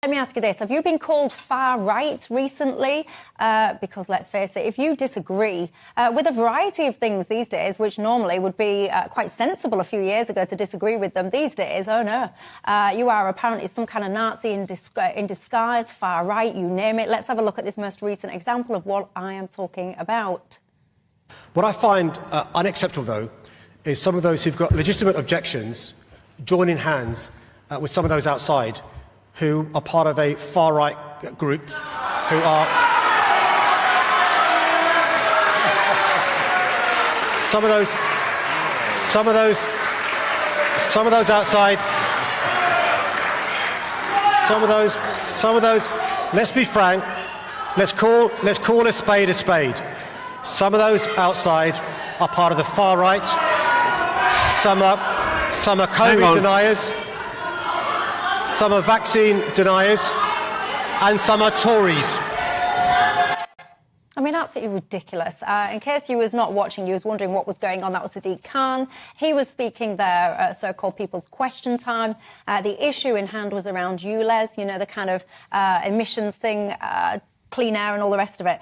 Let me ask you this. Have you been called far right recently? Because let's face it, if you disagree with a variety of things these days, which normally would be quite sensible a few years ago to disagree with them, these days, oh no, you are apparently some kind of Nazi in disguise, far right, you name it. Let's have a look at this most recent example of what I am talking about. What I find unacceptable, though, is some of those who've got legitimate objections joining hands with some of those outside who are part of a far-right group, who are... Some of those outside... Some of those, let's be frank, let's call a spade a spade. Some of those outside are part of the far right. Some are COVID deniers. Some are vaccine deniers, and some are Tories. I mean, absolutely ridiculous. In case you was not watching, you was wondering what was going on, that was Sadiq Khan. He was speaking there at so-called People's Question Time. The issue in hand was around ULEZ, you know, the kind of emissions thing, clean air and all the rest of it.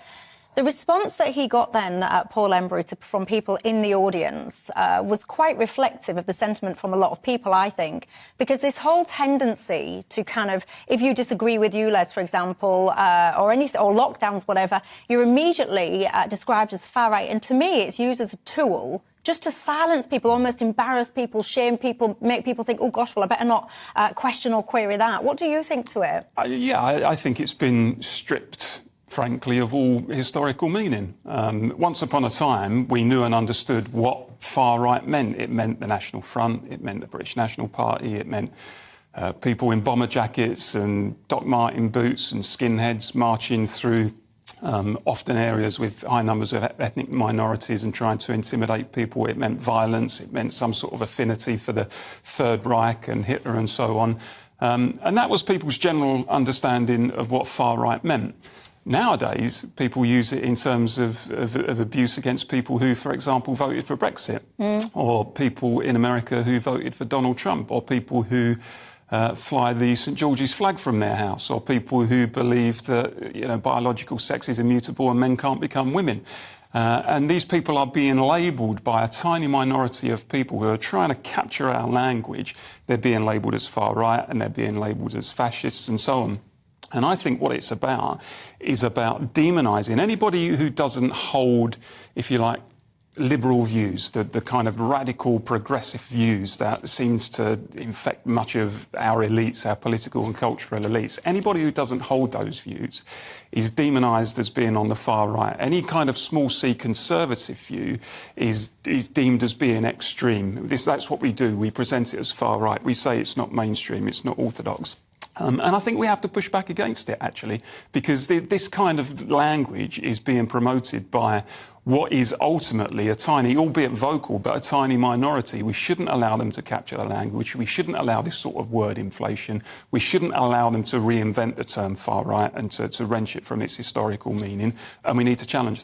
The response that he got then, Paul Embry, from people in the audience was quite reflective of the sentiment from a lot of people, I think, because this whole tendency to kind of, if you disagree with ULEZ, for example, or anything, or lockdowns, whatever, you're immediately described as far right. And to me, it's used as a tool just to silence people, almost embarrass people, shame people, make people think, oh, gosh, well, I better not question or query that. What do you think to it? I think it's been stripped, frankly, of all historical meaning. Once upon a time, we knew and understood what far right meant. It meant the National Front, it meant the British National Party, it meant people in bomber jackets and Doc Martin boots and skinheads marching through often areas with high numbers of ethnic minorities and trying to intimidate people. It meant violence, it meant some sort of affinity for the Third Reich and Hitler and so on. And that was people's general understanding of what far right meant. Nowadays, people use it in terms of abuse against people who, for example, voted for Brexit, or people in America who voted for Donald Trump, or people who fly the St George's flag from their house, or people who believe that, you know, biological sex is immutable and men can't become women. And these people are being labelled by a tiny minority of people who are trying to capture our language. They're being labelled as far right and they're being labelled as fascists and so on. And I think what it's about is about demonising anybody who doesn't hold, if you like, liberal views, the kind of radical progressive views that seems to infect much of our elites, our political and cultural elites. Anybody who doesn't hold those views is demonised as being on the far right. Any kind of small c conservative view is deemed as being extreme. That's what we do. We present it as far right. We say it's not mainstream, it's not orthodox. And I think we have to push back against it, actually, because this kind of language is being promoted by what is ultimately a tiny, albeit vocal, but a tiny minority. We shouldn't allow them to capture the language. We shouldn't allow this sort of word inflation. We shouldn't allow them to reinvent the term far right and to wrench it from its historical meaning. And we need to challenge them.